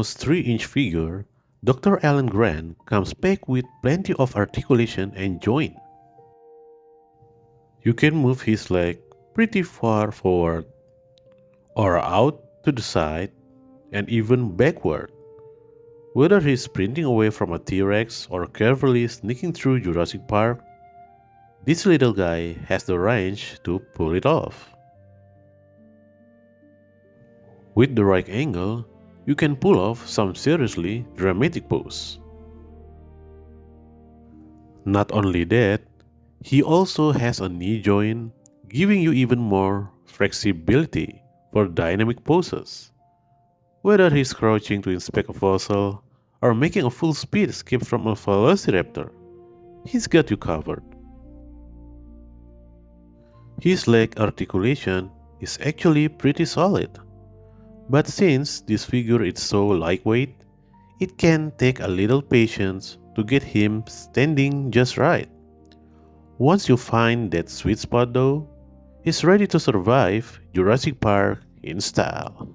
almost 3-inch figure, Dr. Alan Grant comes back with plenty of articulation and joint. You can move his leg pretty far forward or out to the side and even backward. Whether he's sprinting away from a T-Rex or carefully sneaking through Jurassic Park, this little guy has the range to pull it off. With the right angle, you can pull off some seriously dramatic pose. Not only that, he also has a knee joint, giving you even more flexibility for dynamic poses. Whether he's crouching to inspect a fossil or making a full speed escape from a velociraptor, he's got you covered. His leg articulation is actually pretty solid, but since this figure is so lightweight, it can take a little patience to get him standing just right. Once you find that sweet spot though, he's ready to survive Jurassic Park in style.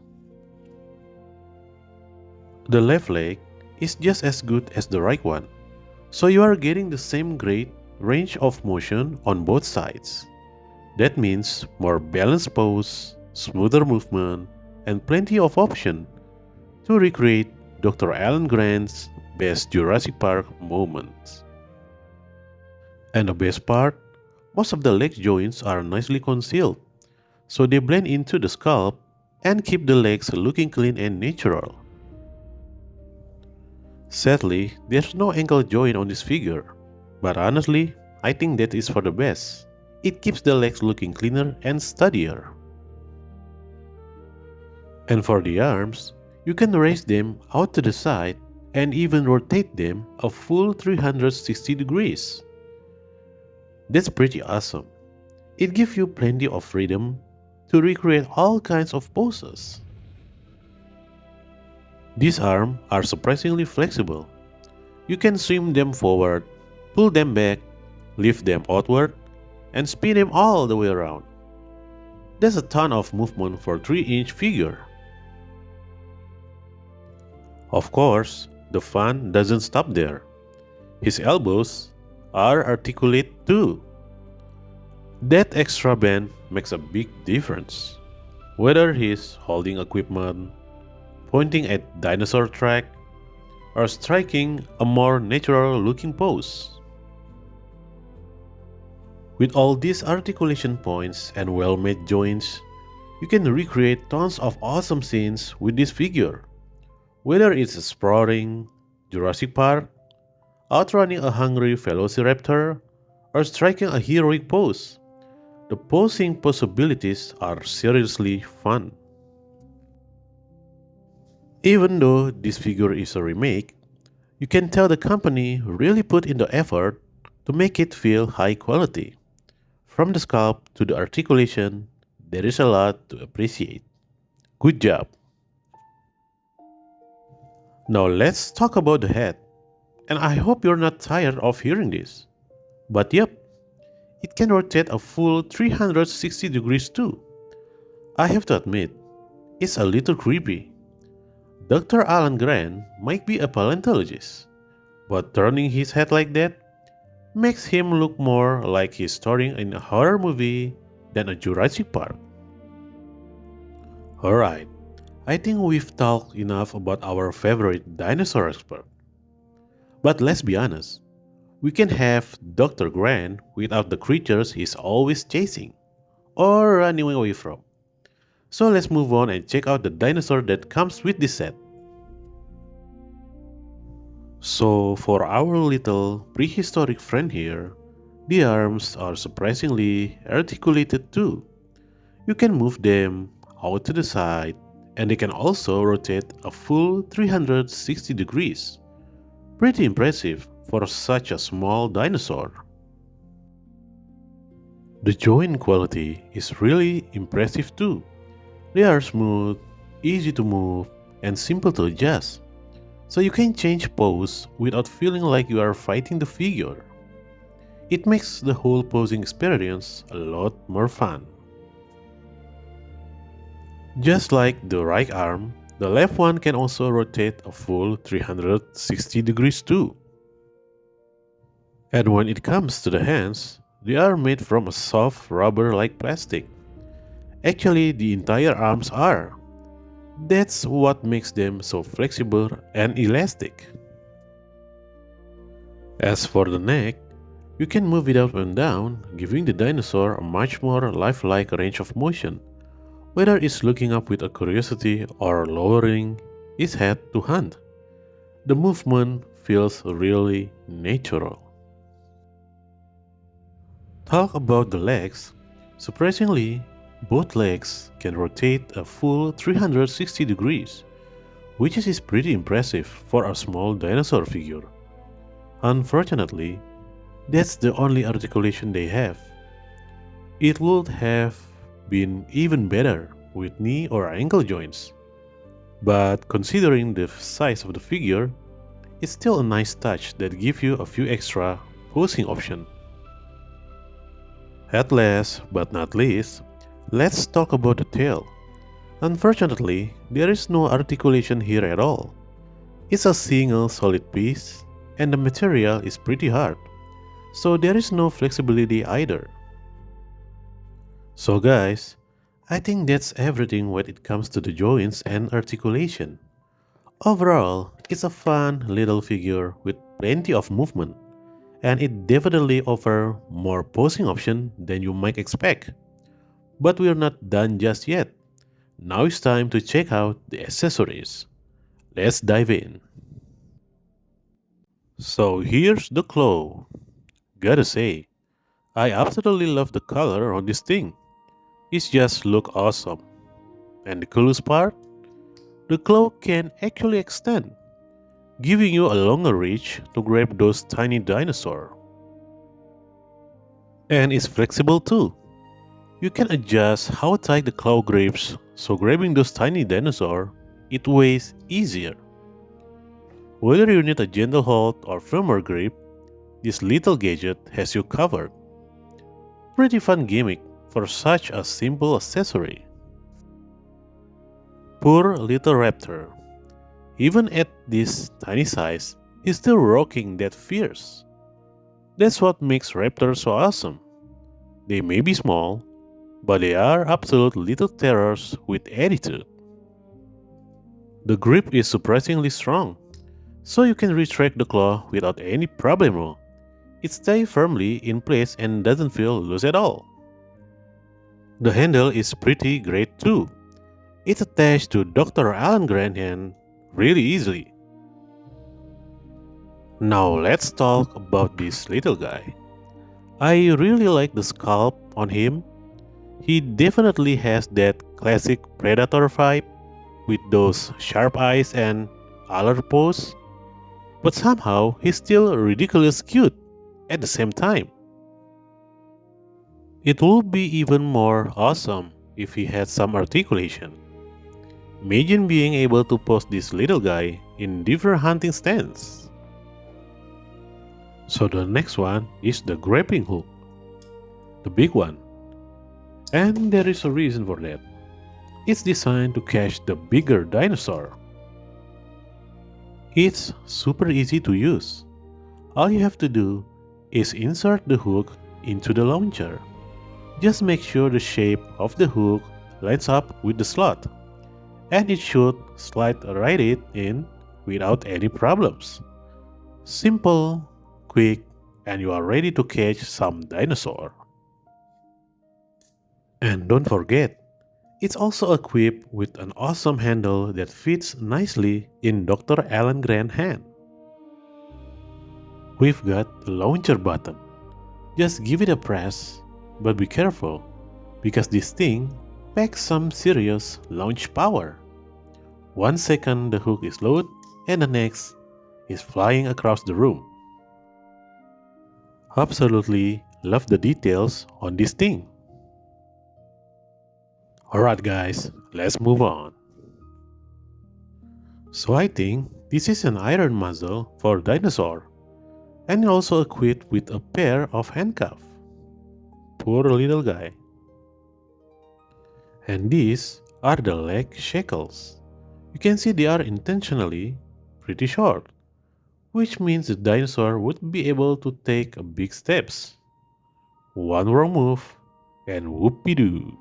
The left leg is just as good as the right one, so you are getting the same great range of motion on both sides. That means more balanced pose, smoother movement, and plenty of option to recreate Dr. Alan Grant's best Jurassic Park moments. And the best part, most of the leg joints are nicely concealed, so they blend into the sculpt and keep the legs looking clean and natural. Sadly, there's no ankle joint on this figure, but honestly, I think that is for the best. It keeps the legs looking cleaner and sturdier. And for the arms, you can raise them out to the side and even rotate them a full 360 degrees. That's pretty awesome. It gives you plenty of freedom to recreate all kinds of poses. These arms are surprisingly flexible. You can swing them forward, pull them back, lift them outward, and spin them all the way around. That's a ton of movement for a 3-inch figure. Of course, the fun doesn't stop there. His elbows are articulate too. That extra bend makes a big difference. Whether he's holding equipment, pointing at dinosaur track, or striking a more natural looking pose. With all these articulation points and well-made joints, you can recreate tons of awesome scenes with this figure. Whether it's exploring Jurassic Park, outrunning a hungry velociraptor, or striking a heroic pose, the posing possibilities are seriously fun. Even though this figure is a remake, you can tell the company really put in the effort to make it feel high quality. From the sculpt to the articulation, there is a lot to appreciate. Good job! Now let's talk about the head. And I hope you're not tired of hearing this. But yep, it can rotate a full 360 degrees too. I have to admit, it's a little creepy. Dr. Alan Grant might be a paleontologist, but turning his head like that makes him look more like he's starring in a horror movie than a Jurassic Park. Alright, I think we've talked enough about our favorite dinosaur expert. But let's be honest, we can have Dr. Grant without the creatures he's always chasing or running away from. So let's move on and check out the dinosaur that comes with this set. So for our little prehistoric friend here, the arms are surprisingly articulated too. You can move them out to the side and they can also rotate a full 360 degrees. Pretty impressive for such a small dinosaur. The joint quality is really impressive too. They are smooth, easy to move, and simple to adjust, so you can change pose without feeling like you are fighting the figure. It makes the whole posing experience a lot more fun. Just like the right arm, The left one can also rotate a full 360 degrees too. And when it comes to the hands, they are made from a soft rubber-like plastic. Actually, the entire arms are. That's what makes them so flexible and elastic. As for the neck, you can move it up and down, giving the dinosaur a much more lifelike range of motion, whether it's looking up with a curiosity or lowering its head to hunt. The movement feels really natural. Talk about the legs. Surprisingly, both legs can rotate a full 360 degrees, which is pretty impressive for a small dinosaur figure. Unfortunately, that's the only articulation they have. It would have been even better with knee or ankle joints. But considering the size of the figure, it's still a nice touch that gives you a few extra posing options. At last but not least, let's talk about the tail. Unfortunately, there is no articulation here at all. It's a single solid piece, and the material is pretty hard, so there is no flexibility either. So guys, I think that's everything when it comes to the joints and articulation. Overall, it's a fun little figure with plenty of movement, and it definitely offers more posing options than you might expect. But we're not done just yet. Now it's time to check out the accessories. Let's dive in. So here's the claw. Gotta say, I absolutely love the color on this thing. It just look awesome. And the coolest part? The claw can actually extend, giving you a longer reach to grab those tiny dinosaurs. And it's flexible too. You can adjust how tight the claw grips, so grabbing those tiny dinosaurs, it weighs easier. Whether you need a gentle hold or firmer grip, this little gadget has you covered. Pretty fun gimmick for such a simple accessory. Poor little raptor. Even at this tiny size, he's still rocking that fierce. That's what makes raptors so awesome. They may be small, but they are absolute little terrors with attitude. The grip is surprisingly strong, so you can retract the claw without any problemo. It stays firmly in place and doesn't feel loose at all. The handle is pretty great too. It's attached to Dr. Alan Grant hand really easily. Now let's talk about this little guy. I really like the sculpt on him. He definitely has that classic predator vibe with those sharp eyes and alert pose, but somehow he's still ridiculously cute at the same time. It would be even more awesome if he had some articulation. Imagine being able to pose this little guy in different hunting stands. So the next one is the grappling hook, the big one. And there is a reason for that. It's designed to catch the bigger dinosaur. It's super easy to use. All you have to do is insert the hook into the launcher. Just make sure the shape of the hook lines up with the slot, and it should slide right in without any problems. Simple, quick, and you are ready to catch some dinosaur. And don't forget, it's also equipped with an awesome handle that fits nicely in Dr. Alan Grant's hand. We've got the launcher button. Just give it a press, but be careful, because this thing packs some serious launch power. 1 second the hook is lowered, and the next is flying across the room. Absolutely love the details on this thing. Alright guys, let's move on. So I think this is an iron muzzle for dinosaur, and also equipped with a pair of handcuffs. Poor little guy. And these are the leg shackles. You can see they are intentionally pretty short, which means the dinosaur would be able to take big steps. One wrong move, and whoopie-doo.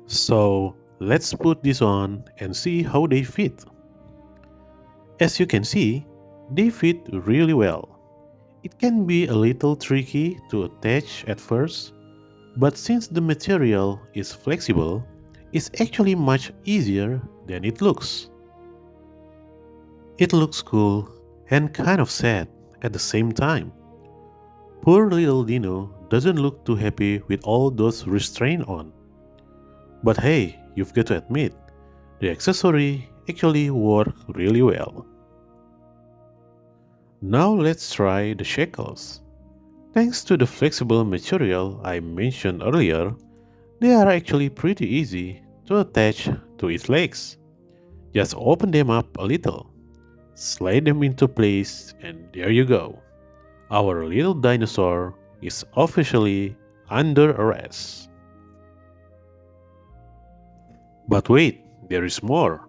So let's put this on and see how they fit. As you can see, they fit really well. It can be a little tricky to attach at first, but since the material is flexible, it's actually much easier than it looks. It looks cool and kind of sad at the same time. Poor little Dino doesn't look too happy with all those restraints on. But hey, you've got to admit, the accessory actually worked really well. Now let's try the shackles. Thanks to the flexible material I mentioned earlier, they are actually pretty easy to attach to its legs. Just open them up a little, slide them into place, and there you go. Our little dinosaur is officially under arrest. But wait, there is more.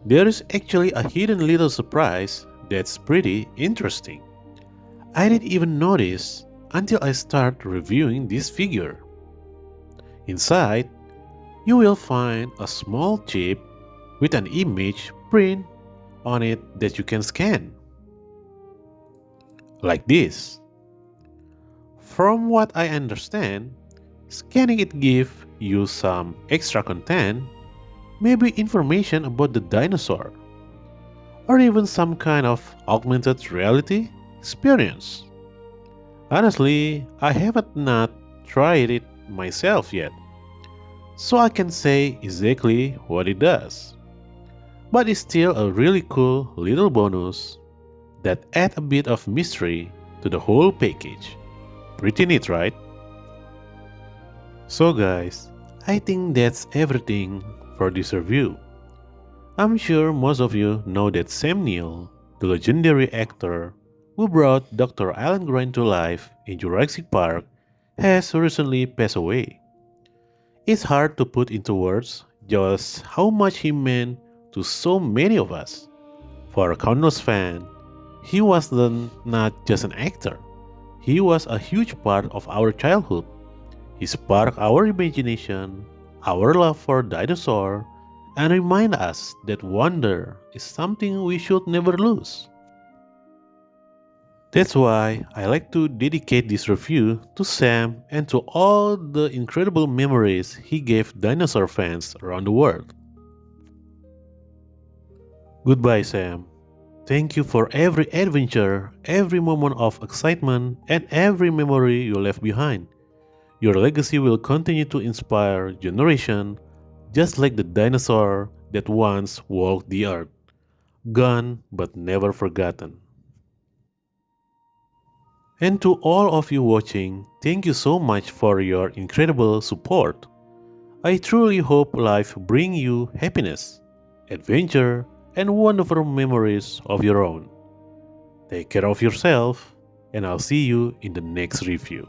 There is actually a hidden little surprise that's pretty interesting. I didn't even notice until I start reviewing this figure. Inside, you will find a small chip with an image print on it that you can scan. Like this. From what I understand, scanning it gives you some extra content, maybe information about the dinosaur, or even some kind of augmented reality experience. Honestly, I haven't not tried it myself yet, so I can say exactly what it does. But it's still a really cool little bonus that adds a bit of mystery to the whole package. Pretty neat, right? So guys, I think that's everything for this review. I'm sure most of you know that Sam Neill, the legendary actor who brought Dr. Alan Grant to life in Jurassic Park, has recently passed away. It's hard to put into words just how much he meant to so many of us. For countless fans, he was then not just an actor, he was a huge part of our childhood. He sparked our imagination, our love for dinosaurs, and remind us that wonder is something we should never lose. That's why I like to dedicate this review to Sam and to all the incredible memories he gave dinosaur fans around the world. Goodbye, Sam. Thank you for every adventure, every moment of excitement, and every memory you left behind. Your legacy will continue to inspire generations just like the dinosaur that once walked the earth, gone but never forgotten. And to all of you watching, thank you so much for your incredible support. I truly hope life brings you happiness, adventure, and wonderful memories of your own. Take care of yourself, and I'll see you in the next review.